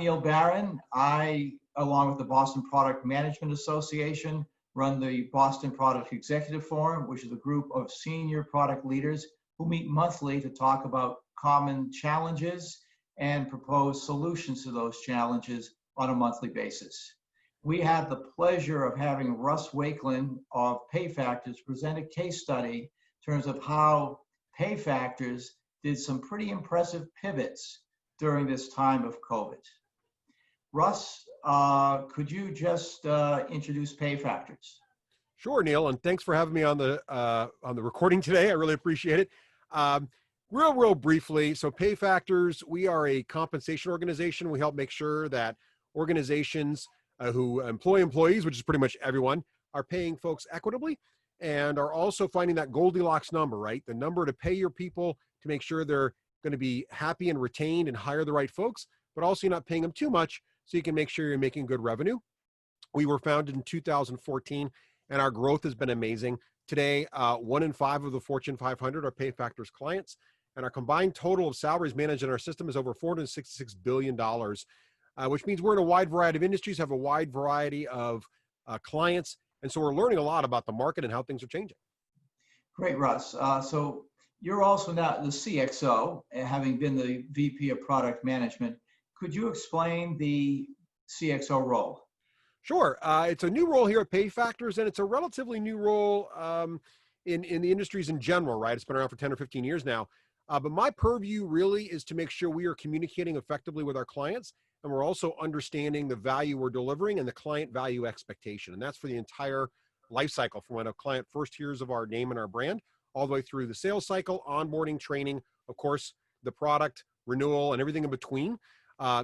Neil Barron. I, along with the Boston Product Management Association, run the Boston Product Executive Forum, which is a group of senior product leaders who meet monthly to talk about common challenges and propose solutions to those challenges on a monthly basis. We had the pleasure of having Russ Wakelin of PayFactors present a case study in terms of how PayFactors did some pretty impressive pivots during this time of COVID. Russ, could you just introduce PayFactors? Sure, Neil, and thanks for having me on the recording today. I really appreciate it. Real briefly, so PayFactors, we are a compensation organization. We help make sure that organizations who employ employees, which is pretty much everyone, are paying folks equitably and are also finding that Goldilocks number, right? The number to pay your people to make sure they're going to be happy and retained and hire the right folks, but also you're not paying them too much so you can make sure you're making good revenue. We were founded in 2014 and our growth has been amazing. Today, 1 in 5 of the Fortune 500 are PayFactors clients, and our combined total of salaries managed in our system is over $466 billion. Which means we're in a wide variety of industries, have a wide variety of clients. And so we're learning a lot about the market and how things are changing. Great, Russ. So you're also now the CXO, having been the VP of Product Management. Could you explain the CXO role? Sure. It's a new role here at PayFactors, and it's a relatively new role in the industries in general, right? It's been around for 10 or 15 years now. But my purview really is to make sure we are communicating effectively with our clients. And we're also understanding the value we're delivering and the client value expectation. And that's for the entire life cycle, from when a client first hears of our name and our brand, all the way through the sales cycle, onboarding, training, of course, the product, renewal, and everything in between.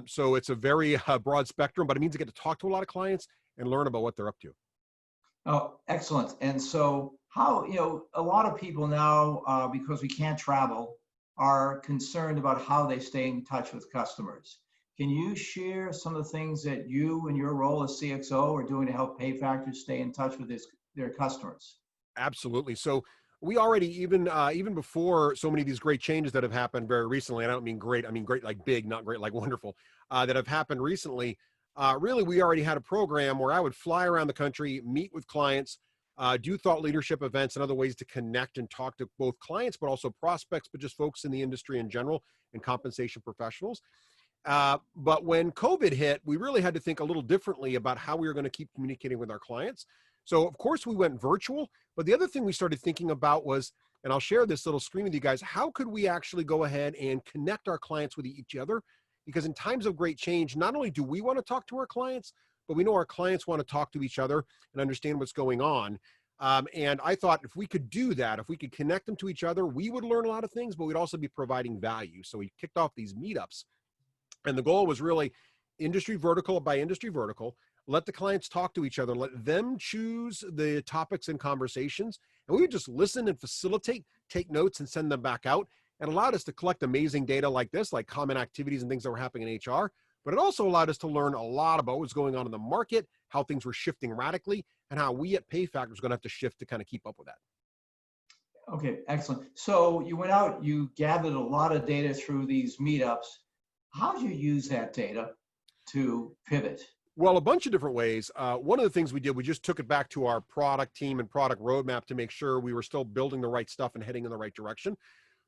So it's a very broad spectrum, but it means I get to talk to a lot of clients and learn about what they're up to. Oh, excellent. And so how, a lot of people now, because we can't travel, are concerned about how they stay in touch with customers. Can you share some of the things that you in your role as CXO are doing to help PayFactors stay in touch with their customers? Absolutely. So we already, even before so many of these great changes that have happened very recently, I don't mean great, I mean great like big, not great like wonderful, that have happened recently, really we already had a program where I would fly around the country, meet with clients, do thought leadership events and other ways to connect and talk to both clients, but also prospects, but just folks in the industry in general and compensation professionals. But when COVID hit, we really had to think a little differently about how we were going to keep communicating with our clients. So of course we went virtual, but the other thing we started thinking about was, and I'll share this little screen with you guys, how could we actually go ahead and connect our clients with each other? Because in times of great change, not only do we want to talk to our clients, but we know our clients want to talk to each other and understand what's going on. And I thought if we could do that, if we could connect them to each other, we would learn a lot of things, but we'd also be providing value. So we kicked off these meetups. And the goal was really industry vertical by industry vertical, let the clients talk to each other, let them choose the topics and conversations. And we would just listen and facilitate, take notes and send them back out. It allowed us to collect amazing data like this, like common activities and things that were happening in HR. But it also allowed us to learn a lot about what's going on in the market, how things were shifting radically, and how we at PayFactors are going to have to shift to kind of keep up with that. Okay, excellent. So you went out, you gathered a lot of data through these meetups. How do you use that data to pivot? Well, a bunch of different ways. One of the things we did, we just took it back to our product team and product roadmap to make sure we were still building the right stuff and heading in the right direction.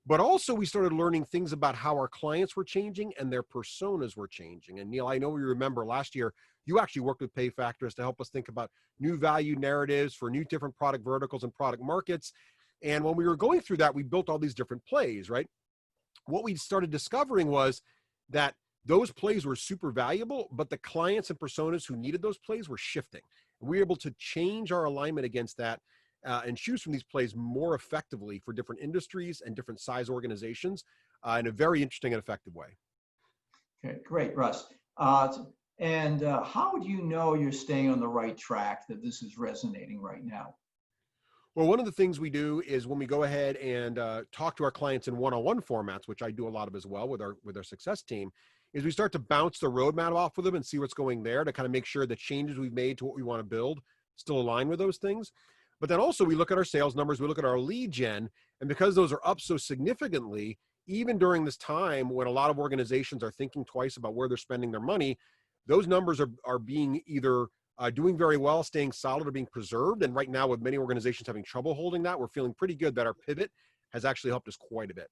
But also we started learning things about how our clients were changing and their personas were changing. And Neil, I know you remember last year, you actually worked with PayFactors to help us think about new value narratives for new different product verticals and product markets. And when we were going through that, we built all these different plays, right? What we started discovering was that those plays were super valuable, but the clients and personas who needed those plays were shifting. And we were able to change our alignment against that and choose from these plays more effectively for different industries and different size organizations in a very interesting and effective way. Okay, great, Russ. And how do you know you're staying on the right track, that this is resonating right now? Well, one of the things we do is when we go ahead and talk to our clients in one-on-one formats, which I do a lot of as well with our success team, is we start to bounce the roadmap off with them and see what's going there to kind of make sure the changes we've made to what we want to build still align with those things. But then also we look at our sales numbers, we look at our lead gen, and because those are up so significantly, even during this time when a lot of organizations are thinking twice about where they're spending their money, those numbers are being either doing very well, staying solid, or being preserved. And right now, with many organizations having trouble holding that, we're feeling pretty good that our pivot has actually helped us quite a bit.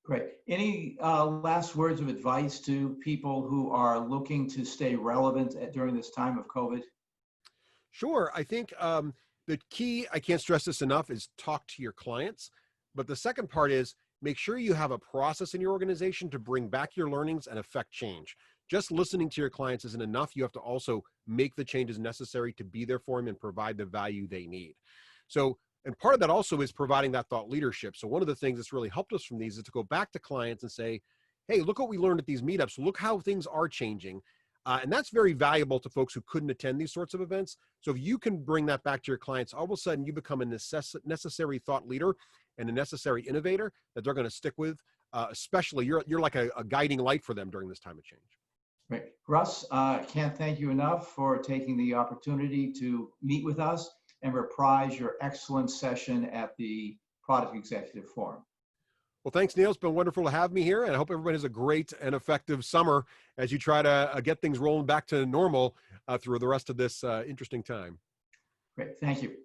Great. Any last words of advice to people who are looking to stay relevant during this time of COVID? Sure. I think the key, I can't stress this enough, is talk to your clients. But the second part is make sure you have a process in your organization to bring back your learnings and affect change. Just listening to your clients isn't enough. You have to also make the changes necessary to be there for them and provide the value they need. So, and part of that also is providing that thought leadership. So one of the things that's really helped us from these is to go back to clients and say, hey, look what we learned at these meetups. Look how things are changing. And that's very valuable to folks who couldn't attend these sorts of events. So if you can bring that back to your clients, all of a sudden you become a necessary thought leader and a necessary innovator that they're going to stick with. Especially, you're like a guiding light for them during this time of change. Great. Russ, can't thank you enough for taking the opportunity to meet with us and reprise your excellent session at the Product Executive Forum. Well, thanks, Neil. It's been wonderful to have me here, and I hope everybody has a great and effective summer as you try to get things rolling back to normal through the rest of this interesting time. Great. Thank you.